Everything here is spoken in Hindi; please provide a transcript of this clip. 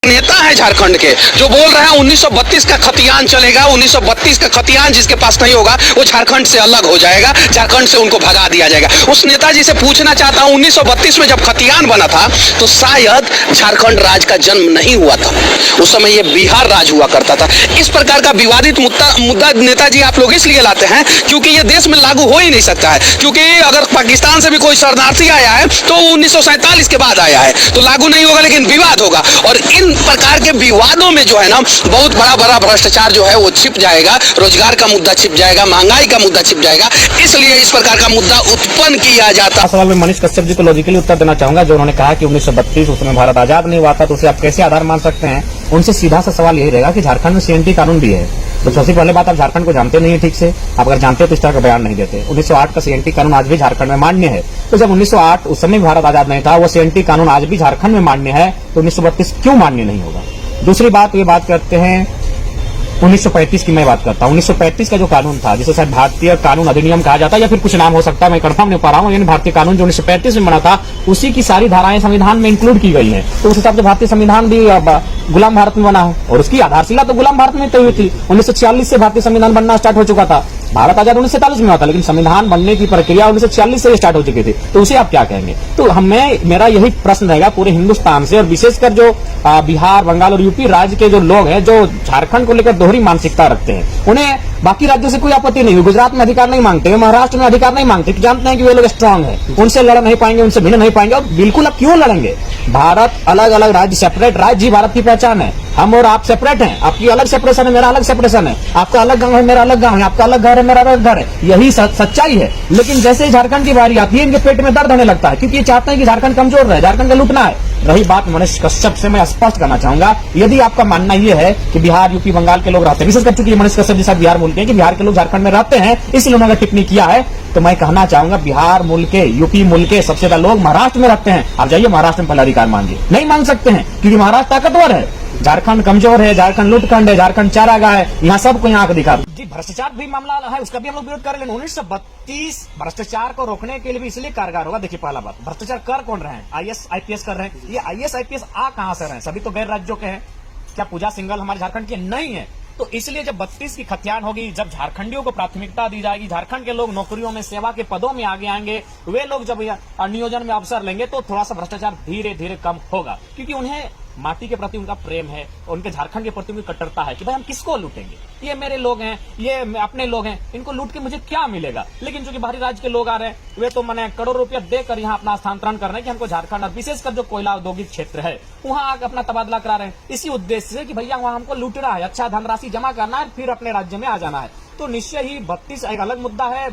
नेता है झारखंड के जो बोल रहे हैं 1932 का खतियान चलेगा, 1932 का खतियान जिसके पास नहीं होगा वो झारखंड से अलग हो जाएगा, झारखंड से उनको भगा दिया जाएगा। उस नेताजी से पूछना चाहता हूं 1932 में जब खतियान बना था तो शायद झारखंड राज का जन्म नहीं हुआ था, उस समय ये बिहार राज हुआ करता था। इस प्रकार का विवादित मुद्दा नेताजी आप लोग इसलिए लाते हैं क्योंकि ये देश में लागू हो ही नहीं सकता है, क्योंकि अगर पाकिस्तान से भी कोई शरणार्थी आया है तो 1947 के बाद आया है तो लागू नहीं होगा, लेकिन विवाद होगा। और इन प्रकार के विवादों में जो है ना बहुत बड़ा भ्रष्टाचार जो है वो छिप जाएगा, रोजगार का मुद्दा छिप जाएगा, महंगाई का मुद्दा छिप जाएगा, इसलिए इस प्रकार का मुद्दा उत्पन्न किया जाता। सवाल में मनीष कश्यप जी को लॉजिकली उत्तर देना चाहूंगा, जो उन्होंने कहा कि 1932 उसमें भारत आजाद नहीं हुआ था, तो उसे आप कैसे आधार मान सकते हैं? उनसे सीधा सा सवाल यही रहेगा कि झारखंड में सीएनटी कानून भी है, तो सबसे पहले बात आप झारखंड को जानते नहीं है ठीक से। आप अगर जानते तो इस तरह का बयान नहीं देते। 1908 का सीएनटी कानून आज भी झारखंड में मान्य है, तो जब 1908 उस समय भारत आजाद नहीं था, वो सीएनटी कानून आज भी झारखंड में मान्य है, तो 1932 क्यों मान्य नहीं होगा? दूसरी बात ये बात करते हैं 1935 की, मैं बात करता हूँ 1935 का जो कानून था, जिसे शायद भारतीय कानून अधिनियम कहा जाता है या फिर कुछ नाम हो सकता है, मैं कंफर्म नहीं पा रहा हूँ, यानी भारतीय कानून जो 1935 में बना था उसी की सारी धाराएं संविधान में इंक्लूड की गई हैं, तो उस हिसाब से भारतीय संविधान भी गुलाम भारत में बना है और उसकी आधारशिला तो गुलाम भारत में तय हुई थी। 1946 से भारतीय संविधान बनना स्टार्ट हो चुका था। भारत आजाद 1947 में हुआ था, लेकिन संविधान बनने की प्रक्रिया 1946 से स्टार्ट हो चुकी थी, तो उसे आप क्या कहेंगे? तो मेरा यही प्रश्न रहेगा पूरे हिंदुस्तान से, और विशेषकर जो बिहार, बंगाल और यूपी राज्य के जो लोग हैं जो झारखंड को लेकर दोहरी मानसिकता रखते हैं, उन्हें बाकी राज्यों से कोई आपत्ति नहीं है। गुजरात में अधिकार नहीं मांगते, महाराष्ट्र में अधिकार नहीं मांगते, जानते हैं कि वे लोग स्ट्रांग है, उनसे लड़ नहीं पाएंगे, उनसे भिन्न नहीं पाएंगे। और बिल्कुल अब क्यों लड़ेंगे? भारत अलग अलग राज्य, सेपरेट राज्य ही भारत की पहचान है। हम और आप सेपरेट हैं, आपकी अलग सेपरेशन है, मेरा अलग सेपरेशन है, आपका अलग गांव है, मेरा अलग गांव है, आपका अलग घर है, मेरा अलग घर है, यही सच्चाई है। लेकिन जैसे झारखंड की बारी आती है इनके पेट में दर्द होने लगता है, क्योंकि ये चाहते हैं कि झारखंड कमजोर रहे, झारखंड का लूटना है। रही बात मनीष कश्यप से, मैं स्पष्ट करना चाहूंगा, यदि आपका मानना यह है कि बिहार, यूपी, बंगाल के लोग रहते हैं, विशेष कर चुकी मनीष कश्यप जी साहब बिहार बोलते हैं कि बिहार के लोग झारखंड में रहते हैं, इसलिए उन्होंने टिप्पणी किया है, तो मैं कहना चाहूंगा बिहार मुल्क के, यूपी मुल्क के सबसे ज्यादा लोग महाराष्ट्र में रहते हैं। आप जाइए महाराष्ट्र में पहला अधिकार मांगिए, नहीं मांग सकते हैं क्योंकि महाराष्ट्र ताकतवर है, झारखंड कमजोर है, झारखंड लूटखंड है, झारखंड चारागाह है, यहाँ सबको यहाँ का अधिकार। जी, भ्रष्टाचार भी मामला है, उसका भी हम लोग विरोध कर रहे हैं। 1932 भ्रष्टाचार को रोकने के लिए भी इसलिए कारगर होगा। देखिए पहला बात, भ्रष्टाचार कर कौन रहे हैं? आईएएस IPS कर रहे हैं। ये IAS IPS आ कहां से रहे हैं? सभी तो गैर राज्यों के हैं। क्या पूजा सिंघल हमारे झारखंड की नहीं है? तो इसलिए जब 32 की खतियान होगी, जब झारखंडियों को प्राथमिकता दी जाएगी, झारखंड के लोग नौकरियों में, सेवा के पदों में आगे आएंगे, वे लोग जब नियोजन में अवसर लेंगे तो थोड़ा सा भ्रष्टाचार धीरे धीरे कम होगा, क्योंकि उन्हें माटी के प्रति उनका प्रेम है, उनके झारखंड के प्रति उनकी कट्टरता है कि भाई हम किसको लूटेंगे, ये मेरे लोग हैं, ये अपने लोग हैं, इनको लूट के मुझे क्या मिलेगा। लेकिन चूंकि बाहरी राज्य के लोग आ रहे हैं, वे तो मैंने करोड़ रुपया देकर यहाँ अपना स्थानांतरण कर रहे हैं कि हमको झारखंड, और विशेषकर जो कोयला औद्योगिक क्षेत्र है वहां आकर अपना तबादला करा रहे हैं, इसी उद्देश्य से कि भैया वहां हमको लूटना है, अच्छा धनराशि जमा करना है, फिर अपने राज्य में आ जाना है। तो निश्चय ही 32 एक अलग मुद्दा है।